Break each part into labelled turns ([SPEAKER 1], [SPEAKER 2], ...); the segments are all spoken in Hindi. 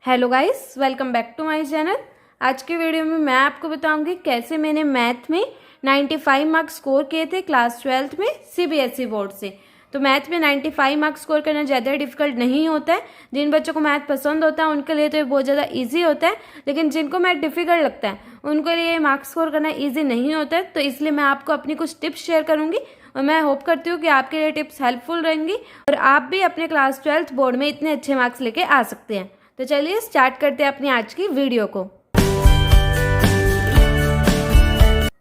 [SPEAKER 1] Hello guys, welcome back to my channel. आज के वीडियो में मैं आपको बताऊंगी कैसे मैंने मैथ में 95 मार्क्स स्कोर किए थे क्लास 12th में सीबीएसई बोर्ड से। तो मैथ में 95 मार्क्स स्कोर करना ज़्यादा डिफिकल्ट नहीं होता है। जिन बच्चों को मैथ पसंद होता है उनके लिए तो ये बहुत ज़्यादा ईजी होता है, लेकिन जिनको मैथ डिफिकल्ट लगता है उनके लिए मार्क्स स्कोर करना ईजी नहीं होता है। तो इसलिए मैं आपको अपनी कुछ टिप्स शेयर करूँगी और मैं होप करती हूँ कि आपके लिए टिप्स हेल्पफुल रहेंगी और आप भी अपने क्लास 12th बोर्ड में इतने अच्छे मार्क्स लेके आ सकते हैं। तो चलिए स्टार्ट करते हैं अपनी आज की वीडियो को।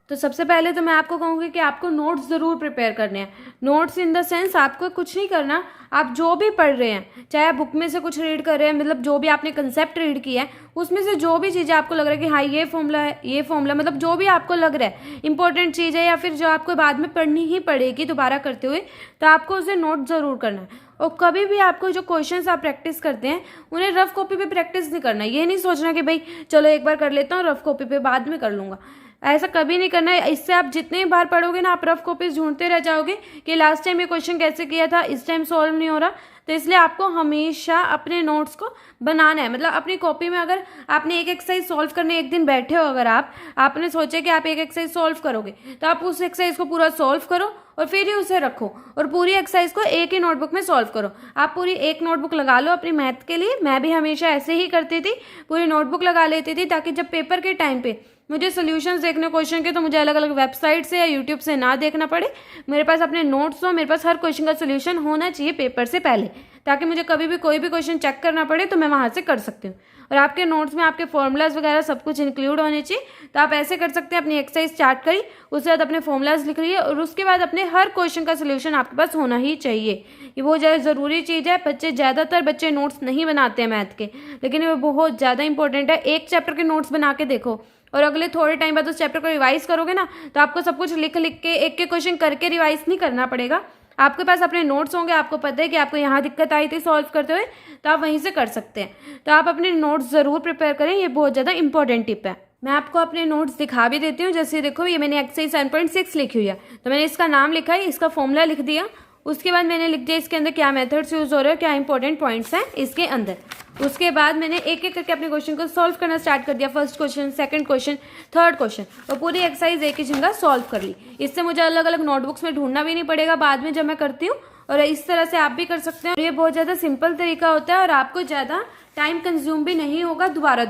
[SPEAKER 1] तो सबसे पहले तो मैं आपको कहूँगी कि आपको नोट्स ज़रूर प्रिपेयर करने हैं। नोट्स इन द सेंस आपको कुछ नहीं करना, आप जो भी पढ़ रहे हैं, चाहे आप बुक में से कुछ रीड कर रहे हैं, मतलब जो भी आपने कंसेप्ट रीड किया है उसमें से जो भी चीज़ें आपको लग रहा है कि हाँ ये फॉर्मूला है, ये फॉर्मूला, मतलब जो भी आपको लग रहा है इंपॉर्टेंट चीज़ है या फिर जो आपको बाद में पढ़नी ही पड़ेगी दोबारा करते हुए, तो आपको उसे नोट ज़रूर करना है। और कभी भी आपको जो क्वेश्चंस आप प्रैक्टिस करते हैं उन्हें रफ कॉपी पे प्रैक्टिस नहीं करना। ये नहीं सोचना कि भाई चलो एक बार कर लेता हूँ, रफ कॉपी पे बाद में कर लूँगा, ऐसा कभी नहीं करना है। इससे आप जितनी बार पढ़ोगे ना, आप रफ कॉपीज ढूंढते रह जाओगे कि लास्ट टाइम ये क्वेश्चन कैसे किया था, इस टाइम सॉल्व नहीं हो रहा। तो इसलिए आपको हमेशा अपने नोट्स को बनाना है। मतलब अपनी कॉपी में अगर आपने एक एक्सरसाइज सॉल्व करने एक दिन बैठे हो, अगर आपने सोचा कि आप एक एक्सरसाइज सॉल्व करोगे, तो आप उस एक्सरसाइज को पूरा सॉल्व करो और फिर ही उसे रखो और पूरी एक्सरसाइज को एक ही नोटबुक में सॉल्व करो। आप पूरी एक नोटबुक लगा लो अपनी मैथ के लिए। मैं भी हमेशा ऐसे ही करती थी, पूरी नोटबुक लगा लेती थी, ताकि जब पेपर के टाइम पे मुझे सॉल्यूशंस देखने क्वेश्चन के, तो मुझे अलग अलग वेबसाइट से या यूट्यूब से ना देखना पड़े। मेरे पास अपने नोट्स हो, मेरे पास हर क्वेश्चन का सॉल्यूशन होना चाहिए पेपर से पहले, ताकि मुझे कभी भी कोई भी क्वेश्चन चेक करना पड़े तो मैं वहां से कर सकती हूँ। और आपके नोट्स में आपके फॉर्मूलाज वगैरह सब कुछ इंक्लूड होने चाहिए। तो आप ऐसे कर सकते हैं, अपनी एक्सरसाइज स्टार्ट करी, उसके बाद अपने फॉर्मूलाज लिख रही है और उसके बाद अपने हर क्वेश्चन का सोल्यूशन आपके पास होना ही चाहिए। ये बहुत ज़्यादा ज़रूरी चीज़ है। ज़्यादातर बच्चे नोट्स नहीं बनाते हैं मैथ के, लेकिन ये बहुत ज़्यादा इंपॉर्टेंट है। एक चैप्टर के नोट्स बना के देखो और अगले थोड़े टाइम बाद उस चैप्टर को रिवाइज करोगे ना, तो आपको सब कुछ लिख लिख के एक एक क्वेश्चन करके रिवाइज नहीं करना पड़ेगा। आपके पास अपने नोट्स होंगे, आपको पता है कि आपको यहाँ दिक्कत आई थी सॉल्व करते हुए, तो आप वहीं से कर सकते हैं। तो आप अपने नोट्स ज़रूर प्रिपेयर करें, ये बहुत ज़्यादा इंपॉर्टेंट टिप है। मैं आपको अपने नोट्स दिखा भी देती हूँ। जैसे देखो, ये मैंने एक्सरसाइज 7.6 लिखी हुई है, तो मैंने इसका नाम लिखा है, इसका फॉर्मूला लिख दिया। उसके बाद मैंने लिख दिया इसके अंदर क्या मेथड्स यूज हो रहे हैं, क्या इंपॉर्टेंट पॉइंट्स हैं इसके अंदर। उसके बाद मैंने एक एक करके अपने क्वेश्चन को सॉल्व करना स्टार्ट कर दिया। First question, second question, third question, और पूरी एक्सरसाइज एक ही जगह सॉल्व कर ली। इससे मुझे अलग अलग नोटबुक्स में ढूंढना भी नहीं पड़ेगा बाद में जब मैं करती हूँ। और इस तरह से आप भी कर सकते हैं। ये बहुत ज़्यादा सिंपल तरीका होता है और आपको ज़्यादा टाइम कंज्यूम भी नहीं होगा दोबारा।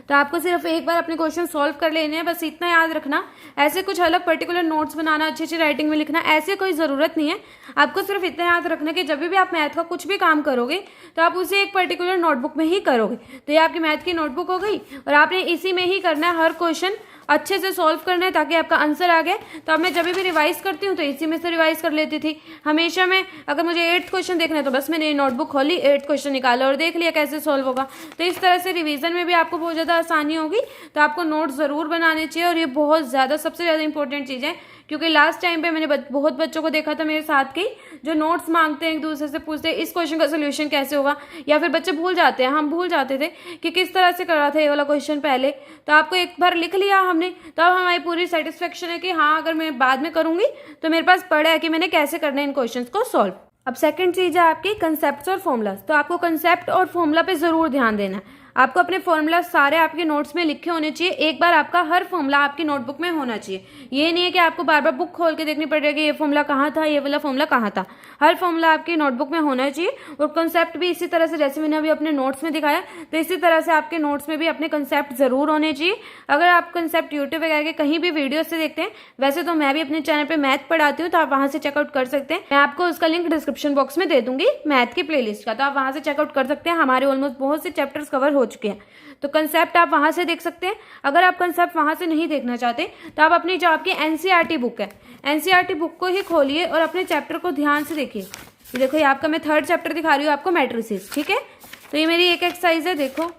[SPEAKER 1] तो आपको सिर्फ एक बार अपने क्वेश्चन सॉल्व कर लेने हैं, बस इतना याद रखना। ऐसे कुछ अलग पर्टिकुलर नोट्स बनाना, अच्छी अच्छी राइटिंग में लिखना, ऐसे कोई ज़रूरत नहीं है। आपको सिर्फ इतना याद रखना कि जब भी आप मैथ का कुछ भी काम करोगे तो आप उसे एक पर्टिकुलर नोटबुक में ही करोगे। तो ये आपकी मैथ की नोटबुक हो गई और आपने इसी में ही करना है, हर क्वेश्चन अच्छे से सॉल्व करना है ताकि आपका आंसर आ गया। तो अब मैं जब भी रिवाइज करती हूँ तो इसी में से रिवाइज कर लेती थी हमेशा। मैं अगर मुझे 8th क्वेश्चन देखना है तो बस मैंने नोटबुक खोली, 8th क्वेश्चन निकाला और देख लिया कैसे सॉल्व होगा। तो इस तरह से रिवीजन में भी आपको बहुत ज़्यादा आसानी होगी। तो आपको नोट ज़रूर बनाने चाहिए और ये बहुत ज़्यादा सबसे ज़्यादा इंपॉर्टेंट चीज़ है, क्योंकि लास्ट टाइम पे मैंने बहुत बच्चों को देखा था मेरे साथ के, जो नोट्स मांगते हैं, एक दूसरे से पूछते हैं इस क्वेश्चन का सोल्यूशन कैसे होगा, या फिर बच्चे भूल जाते हैं, हम भूल जाते थे कि किस तरह से करा था ये वाला क्वेश्चन पहले। तो आपको एक बार लिख लिया हमने, तो अब हमारी पूरी सेटिस्फेक्शन है कि हाँ अगर मैं बाद में करूंगी तो मेरे पास पड़ा है कि मैंने कैसे करना है इन क्वेश्चंस को सॉल्व। अब सेकंड चीज है आपकी कंसेप्ट और फॉर्मूलाज। तो आपको कंसेप्ट और फॉर्मूला पे जरूर ध्यान देना है। आपको अपने फॉर्मूला सारे आपके नोट्स में लिखे होने चाहिए। एक बार आपका हर फॉर्मूला आपकी नोटबुक में होना चाहिए। ये नहीं है कि आपको बार बार बुक खोल के देखनी पड़ेगी कि ये फॉर्मूला कहाँ था, ये वाला फॉर्मूला कहाँ था। हर फॉर्मूला आपकी नोटबुक में होना चाहिए। और कंसेप्ट भी इसी तरह से, जैसे मैंने अभी अपने नोट्स में दिखाया, तो इसी तरह से आपके नोट्स में भी अपने कंसेप्ट जरूर होने चाहिए। अगर आप कंसेप्ट यूट्यूब वगैरह के कहीं भी वीडियो से देखते हैं, वैसे तो मैं भी अपने चैनल पर मैथ पढ़ाती हूँ, तो आप वहाँ से चेकआउट कर सकते हैं। मैं आपको उसका लिंक डिस्क्रिप्शन बॉक्स में दे दूंगी मैथ की प्लेलिस्ट का, तो आप वहाँ से चेकआउट कर सकते हैं। हमारे ऑलमोस्ट बहुत से चैप्टर्स कवर हो चुके हैं, तो कंसेप्ट आप वहां से देख सकते हैं। अगर आप कंसेप्ट वहां से नहीं देखना चाहते तो आप अपनी जो आपकी एनसीईआरटी बुक है, एनसीईआरटी बुक को ही खोलिए और अपने चैप्टर को ध्यान से देखिए। ये देखो, ये आपका मैं 3rd चैप्टर दिखा रही हूँ आपको, मैट्रिसेस, ठीक है। तो ये मेरी एक एक्सरसाइज है, देखो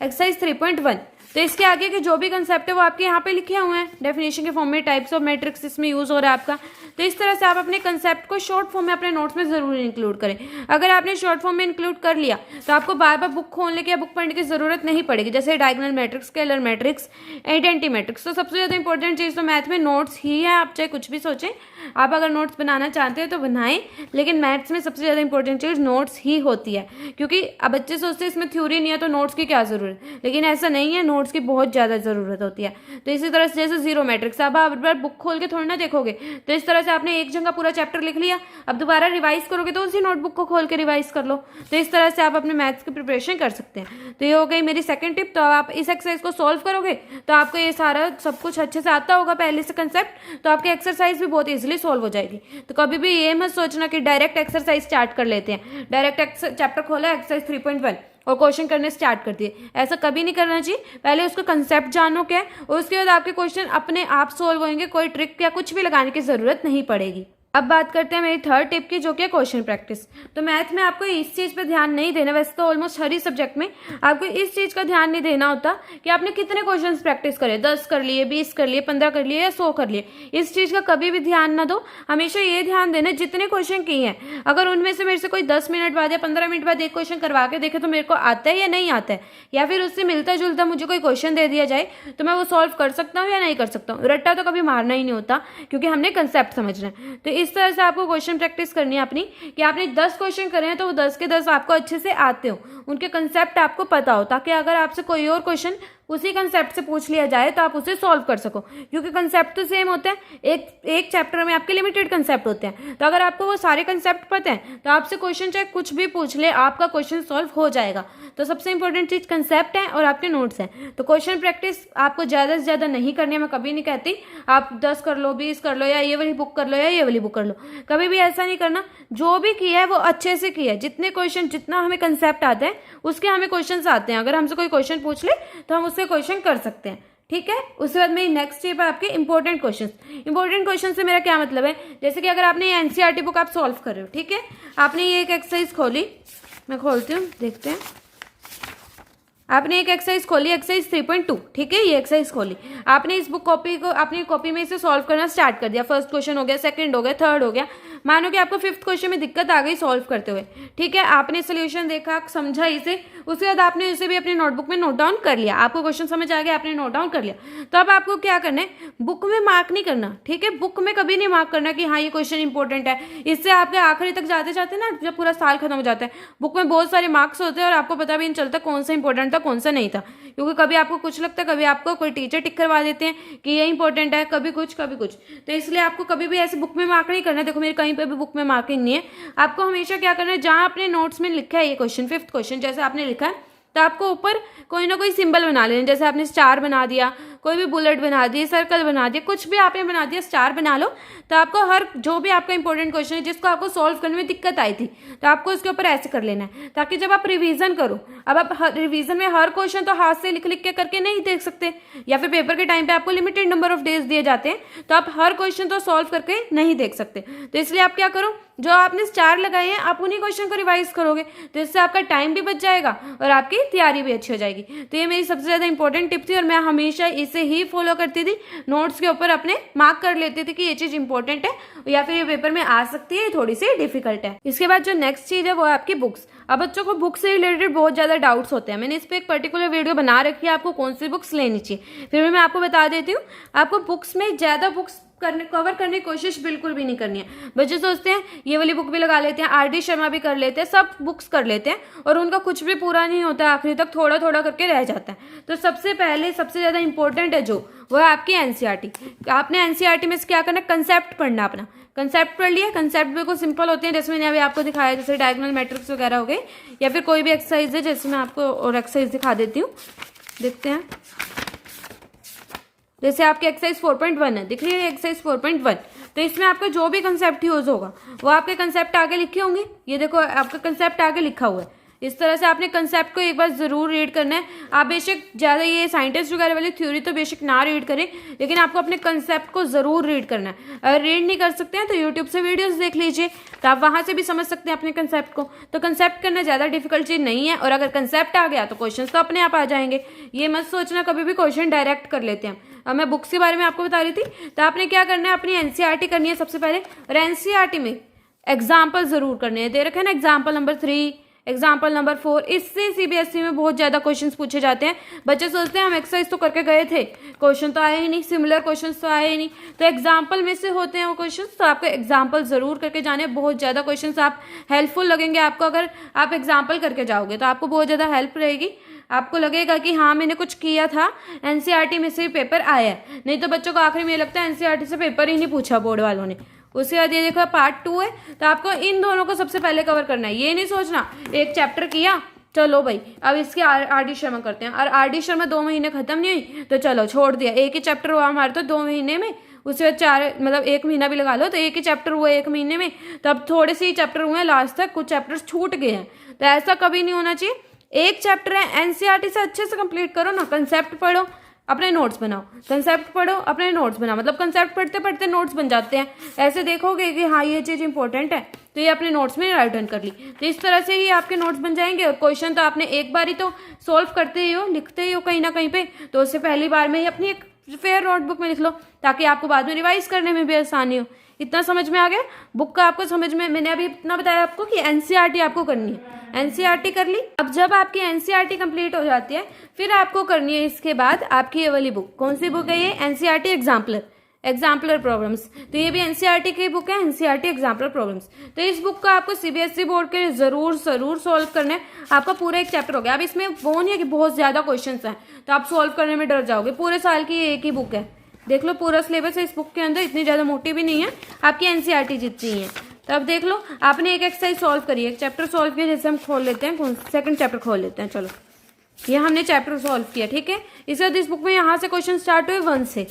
[SPEAKER 1] एक्सरसाइज 3.1। तो इसके आगे के जो भी कंसेप्ट है वो आपके यहाँ पे लिखे हुए हैं डेफिनेशन के फॉर्म में, टाइप्स ऑफ मैट्रिक्स इसमें यूज हो रहा है आपका। तो इस तरह से आप अपने कंसेप्ट को शॉर्ट फॉर्म में अपने नोट्स में ज़रूर इंक्लूड करें। अगर आपने शॉर्ट फॉर्म में इंक्लूड कर लिया तो आपको बार बार बुक खोलने की या बुक पढ़ने की ज़रूरत नहीं पड़ेगी, जैसे diagonal matrix, scalar matrix, identity matrix. तो सबसे ज़्यादा इंपॉर्टेंट चीज़ तो मैथ में नोट्स ही है। आप चाहे कुछ भी सोचें, आप अगर नोट्स बनाना चाहते हैं तो बनाएं, लेकिन मैथ्स में सबसे ज़्यादा इंपॉर्टेंट चीज़ नोट्स ही होती है। क्योंकि अब बच्चे सोचते हैं इसमें थ्योरी नहीं है तो नोट्स की क्या ज़रूरत, लेकिन ऐसा नहीं है, नोट्स की बहुत ज़्यादा ज़रूरत होती है। तो इसी तरह से जैसे जीरो मैट्रिक्स, अब आप बार बुक खोल के थोड़ी ना देखोगे, तो इस तरह से आपने एक जगह पूरा चैप्टर लिख लिया, अब दोबारा रिवाइज करोगे तो उसी नोटबुक को खोल के रिवाइज कर लो। तो इस तरह से आप अपने मैथ्स की प्रिपरेशन कर सकते हैं। तो ये हो गई मेरी सेकंड टिप। तो आप इस एक्सरसाइज को सॉल्व करोगे तो आपको ये सारा सब कुछ अच्छे से आता होगा पहले से कंसेप्ट, तो आपकी एक्सरसाइज भी बहुत ईजिली सॉल्व हो जाएगी। तो कभी भी ये मत सोचना कि डायरेक्ट एक्सरसाइज स्टार्ट कर लेते हैं, डायरेक्ट चैप्टर खोला एक्सरसाइज 3.1 और क्वेश्चन करने स्टार्ट कर दिए, ऐसा कभी नहीं करना चाहिए। पहले उसका कंसेप्ट जानो क्या है, और उसके बाद आपके क्वेश्चन अपने आप सॉल्व होंगे, कोई ट्रिक या कुछ भी लगाने की जरूरत नहीं पड़ेगी। अब बात करते हैं मेरी थर्ड टिप की, जो कि है क्वेश्चन प्रैक्टिस। तो मैथ में आपको इस चीज़ पे ध्यान नहीं देना, वैसे तो ऑलमोस्ट हर ही सब्जेक्ट में आपको इस चीज़ का ध्यान नहीं देना होता कि आपने कितने क्वेश्चंस प्रैक्टिस करे, 10 कर लिए, 20 कर लिए, 15 कर लिए या 100 कर लिए। इस चीज़ का कभी भी ध्यान ना दो, हमेशा ये ध्यान देना जितने क्वेश्चन किए हैं, अगर उनमें से मेरे से कोई 10 मिनट बाद या 15 मिनट बाद एक क्वेश्चन करवा के देखे तो मेरे को आता है या नहीं आता है, या फिर उससे मिलता जुलता मुझे कोई क्वेश्चन दे दिया जाए तो मैं वो सॉल्व कर सकता हूँ या नहीं कर सकता हूँ। रट्टा तो कभी मारना ही नहीं होता, क्योंकि हमने कंसेप्ट समझना है। तो इस तरह से आपको क्वेश्चन प्रैक्टिस करनी है अपनी, कि आपने 10 क्वेश्चन करे हैं तो वो 10 के 10 आपको अच्छे से आते हो, उनके कंसेप्ट आपको पता हो, ताकि अगर आपसे कोई और क्वेश्चन उसी कंसेप्ट से पूछ लिया जाए तो आप उसे सॉल्व कर सको। क्योंकि कंसेप्ट तो सेम होता है, एक चैप्टर में आपके लिमिटेड कंसेप्ट होते हैं, तो अगर आपको वो सारे कंसेप्ट पता है तो आपसे क्वेश्चन चाहे कुछ भी पूछ ले, आपका क्वेश्चन सॉल्व हो जाएगा। तो सबसे इंपॉर्टेंट चीज कंसेप्ट है और आपके नोट्स हैं। तो क्वेश्चन प्रैक्टिस आपको ज़्यादा से ज़्यादा नहीं करनी है, मैं कभी नहीं कहती आप 10 कर लो, 20 कर लो, या ये वाली बुक कर लो या ये वाली बुक कर लो, कभी भी ऐसा नहीं करना। जो भी किया है वो अच्छे से किया है, जितने क्वेश्चन, जितना हमें कंसेप्ट आता है उसके हमें क्वेश्चन आते हैं। अगर हमसे कोई क्वेश्चन पूछ ले तो हम उससे क्वेश्चन कर सकते हैं, ठीक है। उसके बाद मेरी नेक्स्ट स्टेप है आपके इंपॉर्टेंट क्वेश्चन। इंपॉर्टेंट क्वेश्चन से मेरा क्या मतलब है, जैसे कि अगर आपने एनसीईआरटी बुक आप सॉल्व कर रहे हो, ठीक है, आपने ये एक एक्सरसाइज खोली, मैं खोलती हूँ, देखते हैं। आपने एक एक्सरसाइज खोली, एक्सरसाइज 3.2, ठीक है, ये एक्सरसाइज खोली, आपने इस बुक कॉपी को अपनी कॉपी में इसे सॉल्व करना स्टार्ट कर दिया। फर्स्ट क्वेश्चन हो गया, सेकंड हो गया, थर्ड हो गया, मानो कि आपको 5th क्वेश्चन में दिक्कत आ गई सॉल्व करते हुए, ठीक है। आपने सोल्यूशन देखा, समझा इसे, उसके बाद आपने इसे भी अपनी नोटबुक में नोट डाउन कर लिया, आपको क्वेश्चन समझ आ गया, आपने नोट डाउन कर लिया। तो अब आपको क्या करना है, बुक में मार्क नहीं करना, ठीक है, बुक में कभी नहीं मार्क करना कि हाँ ये क्वेश्चन इंपॉर्टेंट है। इससे आपके आखिरी तक जाते जाते ना, जब पूरा साल खत्म हो जाता है, बुक में बहुत सारे मार्क्स होते हैं और आपको पता भी नहीं चलता कौन सा इंपॉर्टेंट था कौन सा नहीं था, क्योंकि कभी आपको कुछ लगता है, कभी आपको कोई टीचर टिक करवा देते हैं कि ये इंपॉर्टेंट है, कभी कुछ कभी कुछ। तो इसलिए आपको कभी भी ऐसे बुक में मार्क नहीं करना। देखो मेरे कहीं पे भी बुक में मार्किंग नहीं है, आपको हमेशा क्या करना है, जहां आपने नोट्स में लिखा है ये क्वेश्चन, 5th क्वेश्चन जैसे आपने लिखा है, तो आपको ऊपर कोई ना कोई सिंबल बना लेना। जैसे आपने स्टार बना दिया, कोई भी बुलेट बना दी, सर्कल बना दिया, कुछ भी आपने बना दिया, स्टार बना लो। तो आपको हर जो भी आपका इंपॉर्टेंट क्वेश्चन है जिसको आपको सॉल्व करने में दिक्कत आई थी, तो आपको उसके ऊपर ऐसे कर लेना है, ताकि जब आप रिवीजन करो, अब आप रिवीजन में हर क्वेश्चन तो हाथ से लिख लिख के करके नहीं देख सकते, या फिर पेपर के टाइम पे आपको लिमिटेड नंबर ऑफ डेज दिए जाते हैं, तो आप हर क्वेश्चन तो सॉल्व करके नहीं देख सकते। तो इसलिए आप क्या करो, जो आपने स्टार लगाए हैं आप उन्हीं क्वेश्चन को रिवाइज करोगे, तो इससे आपका टाइम भी बच जाएगा और आपकी तैयारी भी अच्छी हो जाएगी। तो ये मेरी सबसे ज्यादा इंपॉर्टेंट टिप थी और मैं हमेशा इसे ही फॉलो करती थी। नोट्स के ऊपर अपने मार्क कर लेती थी कि ये चीज इंपॉर्टेंट है या फिर ये पेपर में आ सकती है, थोड़ी सी डिफिकल्ट है। इसके बाद जो नेक्स्ट चीज है वो है आपकी बुक्स। अब बच्चों को बुक से रिलेटेड बहुत ज्यादा डाउट्स होते हैं, मैंने इस पर एक पर्टिकुलर वीडियो बना रखी है, आपको कौन सी बुक्स लेनी चाहिए, फिर भी मैं आपको बता देती हूँ। आपको बुक्स में ज्यादा बुक्स कवर करने की कोशिश बिल्कुल भी नहीं करनी है। बच्चे सोचते हैं ये वाली बुक भी लगा लेते हैं, आर डी शर्मा भी कर लेते हैं, सब बुक्स कर लेते हैं और उनका कुछ भी पूरा नहीं होता है, आखिरी तक थोड़ा थोड़ा करके रह जाता है। तो सबसे पहले सबसे ज्यादा इंपॉर्टेंट है जो, वो है आपकी एनसीईआरटी। आपने एनसीईआरटी में क्या करना, कंसेप्ट पढ़ना, अपना कंसेप्ट पढ़ लिया। कंसेप्ट बिल्कुल सिंपल होते हैं, जैसे मैंने अभी आपको दिखाया, जैसे डायगोनल मैट्रिक्स वगैरह हो गए, या फिर कोई भी एक्सरसाइज है, जैसे मैं आपको और एक्सरसाइज दिखा देती हूँ, देखते हैं। जैसे आपके एक्सरसाइज 4.1 है, दिख रही है एक्सरसाइज 4.1, तो इसमें आपका जो भी कंसेप्ट यूज होगा वो आपके कंसेप्ट आगे लिखे होंगे। ये देखो आपका कंसेप्ट आगे लिखा हुआ है, इस तरह से आपने कंसेप्ट को एक बार ज़रूर रीड करना है। आप बेशक ज़्यादा ये साइंटिस्ट वगैरह वाली थ्योरी तो बेशक ना रीड करें, लेकिन आपको अपने कंसेप्ट को ज़रूर रीड करना है। अगर रीड नहीं कर सकते हैं तो यूट्यूब से वीडियोस देख लीजिए, तो आप वहाँ से भी समझ सकते हैं अपने कंसेप्ट को। तो कंसेप्ट करना ज़्यादा डिफिकल्ट चीज़ नहीं है, और अगर कंसेप्ट आ गया तो क्वेश्चन तो अपने आप आ जाएंगे। ये मत सोचना कभी भी क्वेश्चन डायरेक्ट कर लेते हैं। अब मैं बुक्स के बारे में आपको बता रही थी, तो आपने क्या करना है, अपनी एनसीईआरटी करनी है सबसे पहले, और एनसीईआरटी में एग्जाम्पल जरूर करने हैं। दे रखे हैं ना एग्जाम्पल नंबर 3, एग्जाम्पल नंबर 4, इससे सीबीएसई में बहुत ज्यादा क्वेश्चंस पूछे जाते हैं। बच्चे सोचते हैं हम एक्सरसाइज तो करके गए थे, क्वेश्चन तो आए ही नहीं, सिमिलर क्वेश्चंस तो आए ही नहीं। तो एग्जाम्पल में से होते हैं वो क्वेश्चंस, तो आपको एग्जाम्पल जरूर करके जाने। बहुत ज्यादा क्वेश्चंस आप हेल्पफुल लगेंगे आपको, अगर आप एग्जाम्पल करके जाओगे तो आपको बहुत ज्यादा हेल्प रहेगी। आपको लगेगा कि हाँ मैंने कुछ किया था, एनसीईआरटी में से पेपर आया है। नहीं तो बच्चों को आखिर में ये लगता है एनसीईआरटी से पेपर ही नहीं पूछा बोर्ड वालों ने। उसके बाद ये देखो पार्ट 2 है, तो आपको इन दोनों को सबसे पहले कवर करना है। ये नहीं सोचना एक चैप्टर किया चलो भाई अब इसके आर डी शर्मा करते हैं, और आर डी शर्मा 2 महीने खत्म नहीं हुई तो चलो छोड़ दिया। एक ही चैप्टर हुआ हमारे तो 2 महीने में, उसके बाद 4 मतलब 1 महीना भी लगा लो तो एक ही चैप्टर हुआ 1 महीने में। तब थोड़े से ही चैप्टर हुए हैं लास्ट तक, कुछ चैप्टर्स छूट गए हैं। तो ऐसा कभी नहीं होना चाहिए। एक चैप्टर है एनसीईआरटी से अच्छे से कंप्लीट करो ना, कंसेप्ट पढ़ो अपने नोट्स बनाओ, कंसेप्ट पढ़ो अपने नोट्स बनाओ, मतलब कंसेप्ट पढ़ते पढ़ते नोट्स बन जाते हैं। ऐसे देखोगे कि हाँ ये चीज़ इंपॉर्टेंट है तो ये अपने नोट्स में राइट डाउन कर ली, तो इस तरह से ही आपके नोट्स बन जाएंगे। और क्वेश्चन तो आपने एक बार ही तो सॉल्व करते ही हो, लिखते ही हो कहीं ना कहीं पे, तो उससे पहली बार में ही अपनी एक फेयर नोटबुक में लिख लो, ताकि आपको बाद में रिवाइज करने में भी आसानी हो। इतना समझ में आ गया? बुक का आपको समझ में, मैंने अभी इतना बताया आपको कि एनसीईआरटी आपको करनी है। एनसीईआरटी कर ली। अब जब आपकी एनसीईआरटी कंप्लीट हो जाती है फिर आपको करनी है इसके बाद आपकी ये वाली बुक। कौन सी बुक है ये? NCERT exemplar problems. तो ये भी एनसीईआरटी की बुक है, एनसीईआरटी एग्जाम्पलर प्रॉब्लम्स। तो इस बुक का आपको सीबीएसई बोर्ड के जरूर सॉल्व करना है। आपका पूरा एक चैप्टर हो गया। अब इसमें वो नहीं है कि बहुत ज्यादा क्वेश्चन हैं तो आप सॉल्व करने में डर जाओगे। पूरे साल की एक ही बुक है, देख लो पूरा सिलेबस है इस बुक के अंदर, इतनी ज्यादा मोटी भी नहीं है, आपकी एनसीईआरटी जितनी है। तो अब देख लो आपने एक एक्सरसाइज सॉल्व करी, एक चैप्टर सॉल्व किया। जैसे हम खोल लेते हैं सेकंड चैप्टर खोल लेते हैं, चलो ये हमने चैप्टर सॉल्व किया, ठीक है। इसके बाद इस बुक में यहाँ से क्वेश्चन स्टार्ट हुए 1 से,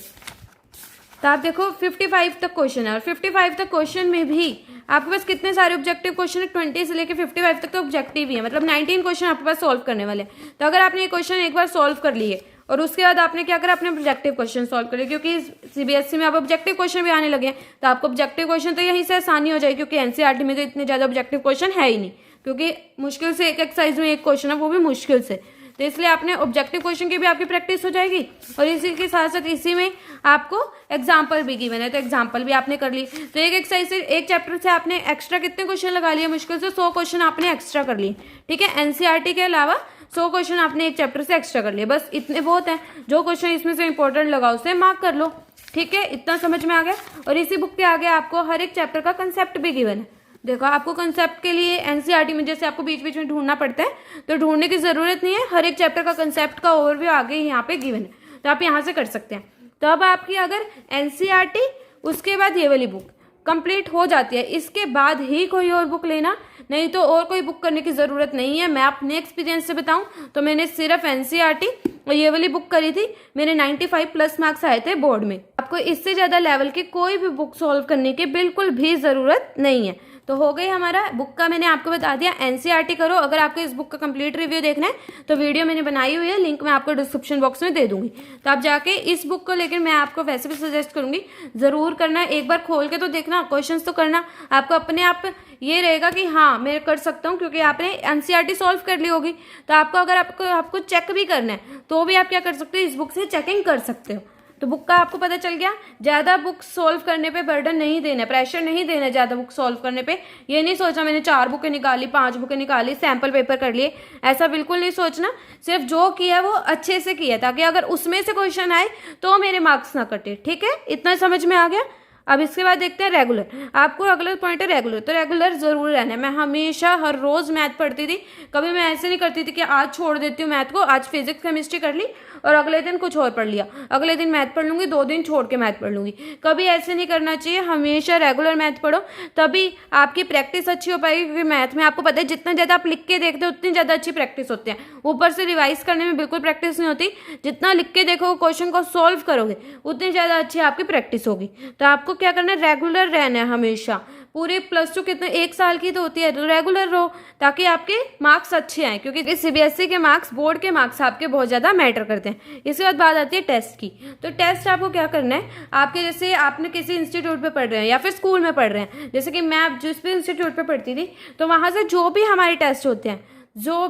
[SPEAKER 1] तो आप देखो 55 तक क्वेश्चन है, और 55 तक क्वेश्चन में भी आपके पास कितने सारे ऑब्जेक्टिव क्वेश्चन है, 20 से लेकर 55 तक तो ऑब्जेक्टिव ही है, मतलब 19 क्वेश्चन आपके पास सॉल्व करने वाले हैं। तो अगर आपने ये क्वेश्चन एक बार सॉल्व कर लिए और उसके बाद आपने क्या करा, अपने ऑब्जेक्टिव क्वेश्चन सॉल्व करें, क्योंकि सीबीएसई में अब ऑब्जेक्टिव क्वेश्चन भी आने लगे हैं, तो आपको ऑब्जेक्टिव क्वेश्चन तो यहीं से आसानी हो जाएगी, क्योंकि एनसीईआरटी में तो इतने ज्यादा ऑब्जेक्टिव क्वेश्चन है ही नहीं, क्योंकि मुश्किल से एक एक्सरसाइज में एक क्वेश्चन है, वो भी मुश्किल से। तो इसलिए आपने ऑब्जेक्टिव क्वेश्चन की भी आपकी प्रैक्टिस हो जाएगी, और इसी के साथ साथ इसी में आपको एग्जाम्पल भी गिवन है, तो एग्जाम्पल भी आपने कर ली। तो एक एक्सरसाइज से एक चैप्टर से आपने एक्स्ट्रा कितने क्वेश्चन लगा लिए, मुश्किल से 100 क्वेश्चन आपने एक्स्ट्रा कर लिए, ठीक है। एनसीईआरटी के अलावा 100 क्वेश्चन आपने एक चैप्टर से एक्स्ट्रा कर लिए, बस इतने बहुत हैं। जो क्वेश्चन इसमें से इंपॉर्टेंट लगा उसे मार्क कर लो, ठीक है। इतना समझ में आ गया। और इसी बुक के आगे आपको हर एक चैप्टर का कंसेप्ट भी गिवन है। देखो आपको कंसेप्ट के लिए एनसीईआरटी में जैसे आपको बीच बीच में ढूंढना पड़ता है, तो ढूंढने की जरूरत नहीं है, हर एक चैप्टर का कंसेप्ट का ओवरव्यू आगे यहाँ पे गिवन है, तो आप यहाँ से कर सकते हैं। तो अब आपकी अगर एनसीईआरटी उसके बाद ये वाली बुक कंप्लीट हो जाती है, इसके बाद ही कोई और बुक लेना, नहीं तो और कोई बुक करने की जरूरत नहीं है। मैं अपने एक्सपीरियंस से बताऊं तो मैंने सिर्फ एनसीईआरटी और ये वाली बुक करी थी, मेरे 95 प्लस मार्क्स आए थे बोर्ड में। आपको इससे ज्यादा लेवल की कोई भी बुक सॉल्व करने की बिल्कुल भी जरूरत नहीं है। तो हो गई हमारा बुक का, मैंने आपको बता दिया एनसीईआरटी करो। अगर आपको इस बुक का कंप्लीट रिव्यू देखना है तो वीडियो मैंने बनाई हुई है, लिंक मैं आपको डिस्क्रिप्शन बॉक्स में दे दूंगी, तो आप जाके इस बुक को लेकर, मैं आपको वैसे भी सजेस्ट करूंगी जरूर करना, एक बार खोल के तो देखना, क्वेश्चंस तो करना, आपको अपने आप ये रहेगा कि हाँ मैं कर सकता हूँ, क्योंकि आपने एनसीईआरटी सॉल्व कर ली होगी। तो आपको अगर आपको चेक भी करना है तो भी आप क्या कर सकते हो, इस बुक से चेकिंग कर सकते हो। तो बुक का आपको पता चल गया। ज्यादा बुक सॉल्व करने पे बर्डन नहीं देना, प्रेशर नहीं देना ज्यादा बुक सॉल्व करने पे। ये नहीं सोचना मैंने 4 बुकें निकाली, 5 बुकें निकाली, सैंपल पेपर कर लिए, ऐसा बिल्कुल नहीं सोचना। सिर्फ जो किया वो अच्छे से किया, ताकि अगर उसमें से क्वेश्चन आए तो मेरे मार्क्स ना कटे, ठीक है। इतना समझ में आ गया। अब इसके बाद देखते हैं रेगुलर। आपको अगला पॉइंट है रेगुलर, तो रेगुलर जरूर रहना है। मैं हमेशा हर रोज मैथ पढ़ती थी, कभी मैं ऐसे नहीं करती थी कि आज छोड़ देती हूँ मैथ को, आज फिजिक्स केमिस्ट्री कर ली और अगले दिन कुछ और पढ़ लिया, अगले दिन मैथ पढ़ लूंगी, 2 दिन छोड़ के मैथ पढ़ लूंगी। कभी ऐसे नहीं करना चाहिए, हमेशा रेगुलर मैथ पढ़ो, तभी आपकी प्रैक्टिस अच्छी हो पाएगी। क्योंकि मैथ में आपको पता है जितना ज्यादा आप लिख के देखते हो उतनी ज्यादा अच्छी प्रैक्टिस होती है, ऊपर से रिवाइज करने में बिल्कुल प्रैक्टिस नहीं होती। जितना लिख के देखो, क्वेश्चन को सॉल्व करोगे, उतनी ज्यादा अच्छी आपकी प्रैक्टिस होगी। तो आपको क्या करना है, रेगुलर रहना है हमेशा। पूरे +2 कितने 1 साल की तो होती है, रेगुलर रहो ताकि आपके मार्क्स अच्छे आए, क्योंकि सीबीएसई के मार्क्स, बोर्ड के मार्क्स आपके बहुत ज़्यादा मैटर करते हैं। इसके बाद बात आती है टेस्ट की। तो टेस्ट आपको क्या करना है, आपके जैसे आपने किसी इंस्टीट्यूट पे पढ़ रहे हैं या फिर स्कूल में पढ़ रहे हैं, जैसे कि मैं जिस भी इंस्टीट्यूट पे पढ़ती थी, तो वहाँ से जो भी हमारे टेस्ट होते हैं, जो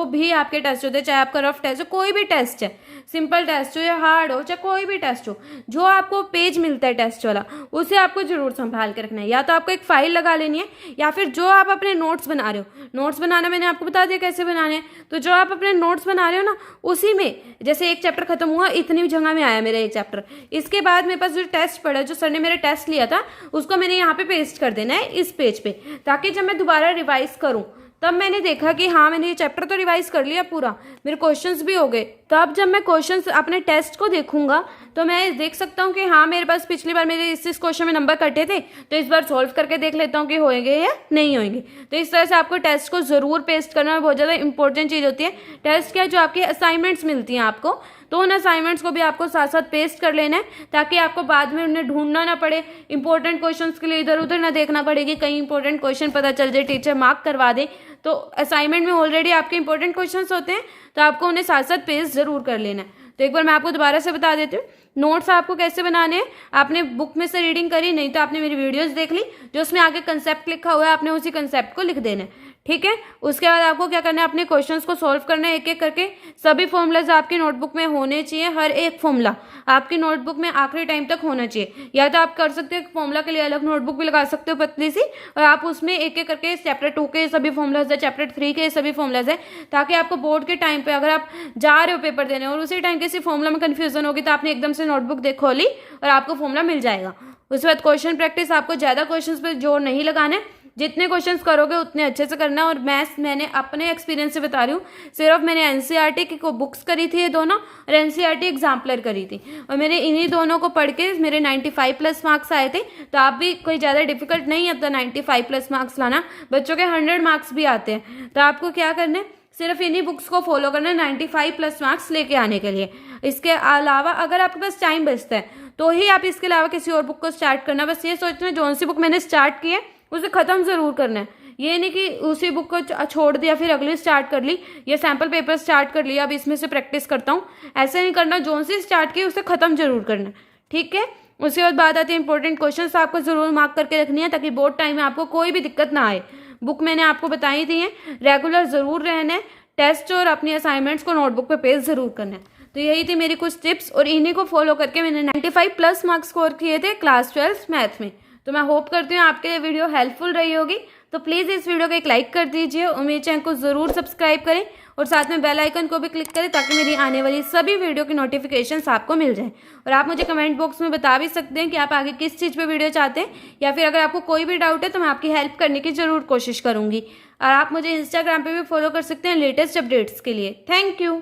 [SPEAKER 1] भी आपके टेस्ट होते हैं, चाहे आपका रफ टेस्ट हो, कोई भी टेस्ट है, सिंपल टेस्ट हो या हार्ड हो, चाहे कोई भी टेस्ट हो, जो आपको पेज मिलता है टेस्ट वाला, उसे आपको जरूर संभाल के रखना है। या तो आपको एक फाइल लगा लेनी है, या फिर जो आप अपने नोट्स बना रहे हो, नोट्स बनाना मैंने आपको बता दिया कैसे बनाने हैं, तो जो आप अपने नोट्स बना रहे हो ना, उसी में जैसे एक चैप्टर खत्म हुआ, इतनी जगह में आया मेरा एक चैप्टर, इसके बाद मेरे पास जो टेस्ट पड़ा, जो सर ने मेरा टेस्ट लिया था, उसको मैंने यहाँ पे पेस्ट कर देना है इस पेज पे, ताकि जब मैं दोबारा रिवाइज करूँ तब मैंने देखा कि हाँ मैंने ये चैप्टर तो रिवाइज कर लिया पूरा, मेरे क्वेश्चंस भी हो गए। तब जब मैं क्वेश्चंस अपने टेस्ट को देखूंगा तो मैं देख सकता हूँ कि हाँ मेरे पास पिछली बार मेरे इस क्वेश्चन में नंबर कटे थे, तो इस बार सॉल्व करके देख लेता हूँ कि होंगे या नहीं होंगे। तो इस तरह से आपको टेस्ट को जरूर पेस्ट करना बहुत ज़्यादा इंपॉर्टेंट चीज़ होती है। टेस्ट क्या है, जो आपकी असाइनमेंट्स मिलती हैं आपको, तो उन असाइनमेंट्स को भी आपको साथ साथ पेस्ट कर लेना है, ताकि आपको बाद में उन्हें ढूंढना ना पड़े, इंपॉर्टेंट क्वेश्चंस के लिए इधर उधर ना देखना पड़ेगी, कहीं इंपॉर्टेंट क्वेश्चन पता चल जाए, टीचर मार्क करवा दे। तो असाइनमेंट में ऑलरेडी आपके इंपॉर्टेंट क्वेश्चंस होते हैं, तो आपको उन्हें साथ साथ पेस्ट जरूर कर लेना है। तो एक बार मैं आपको दोबारा से बता देती हूँ नोट्स आपको कैसे बनाने हैं। आपने बुक में से रीडिंग करी, नहीं तो आपने मेरी वीडियोस देख ली, जो उसमें आगे कंसेप्ट लिखा हुआ है, आपने उसी कंसेप्ट को लिख देना है, ठीक है। उसके बाद आपको क्या करना है, अपने क्वेश्चंस को सॉल्व करना है एक एक करके। सभी फॉर्मूलाज आपकी नोटबुक में होने चाहिए, हर एक फॉर्मूला आपकी नोटबुक में आखिरी टाइम तक होना चाहिए। या तो आप कर सकते हो फॉर्मूला के लिए अलग नोटबुक भी लगा सकते हो पतली सी, और आप उसमें एक एक करके चैप्टर 2 के सभी फॉर्मूलाज है, चैप्टर 3 के सभी फॉर्मूलाज है, ताकि आपको बोर्ड के टाइम पे अगर आप जा रहे हो पेपर देने और उसी टाइम किसी फॉर्मूला में कन्फ्यूजन होगी, तो आपने एकदम से नोटबुक खोली और आपको फॉर्मूला मिल जाएगा। उसके बाद क्वेश्चन प्रैक्टिस, आपको ज़्यादा क्वेश्चंस पे जोर नहीं लगाना है, जितने क्वेश्चंस करोगे उतने अच्छे से करना है। और मैंने अपने एक्सपीरियंस से बता रही हूँ, सिर्फ मैंने एनसीईआरटी की बुक्स करी थी ये दोनों, और एनसीईआरटी एग्जाम्पलर करी थी, और मेरे इन्हीं दोनों को पढ़ के मेरे 95+ मार्क्स आए थे। तो आप भी कोई ज़्यादा डिफिकल्ट नहीं है तो 95+ मार्क्स लाना, बच्चों के 100 मार्क्स भी आते हैं। तो आपको क्या करना है, सिर्फ इन्हीं बुक्स को फॉलो करना है 95+ मार्क्स लेके आने के लिए। इसके अलावा अगर आपके पास टाइम बचता है तो ही आप इसके अलावा किसी और बुक को स्टार्ट करना। बस ये सोचना जो सी बुक मैंने स्टार्ट की है उसे ख़त्म ज़रूर करना है, ये नहीं कि उसी बुक को छोड़ दिया फिर अगली स्टार्ट कर ली, या सैम्पल पेपर स्टार्ट कर लिया अब इसमें से प्रैक्टिस करता हूँ, ऐसे नहीं करना। जो सी स्टार्ट की उसे ख़त्म जरूर करना, ठीक है। उसके बाद बात आती है इंपॉर्टेंट क्वेश्चन, आपको जरूर मार्क करके रखनी है, ताकि बोर्ड टाइम में आपको कोई भी दिक्कत ना आए। बुक मैंने आपको बताई थी है, रेगुलर ज़रूर रहना है, टेस्ट और अपनी असाइनमेंट्स को नोटबुक पे पेस्ट ज़रूर करना है। तो यही थी मेरी कुछ टिप्स, और इन्हीं को फॉलो करके मैंने 95+ मार्क्स स्कोर किए थे क्लास 12 मैथ में। तो मैं होप करती हूँ आपके लिए वीडियो हेल्पफुल रही होगी। तो प्लीज़ इस वीडियो को एक लाइक कर दीजिए और मेरे चैनल को ज़रूर सब्सक्राइब करें, और साथ में बेल आइकन को भी क्लिक करें, ताकि मेरी आने वाली सभी वीडियो की नोटिफिकेशंस आपको मिल जाए। और आप मुझे कमेंट बॉक्स में बता भी सकते हैं कि आप आगे किस चीज़ पे वीडियो चाहते हैं, या फिर अगर आपको कोई भी डाउट है तो मैं आपकी हेल्प करने की ज़रूर कोशिश करूँगी। और आप मुझे इंस्टाग्राम पर भी फॉलो कर सकते हैं लेटेस्ट अपडेट्स के लिए। Thank you.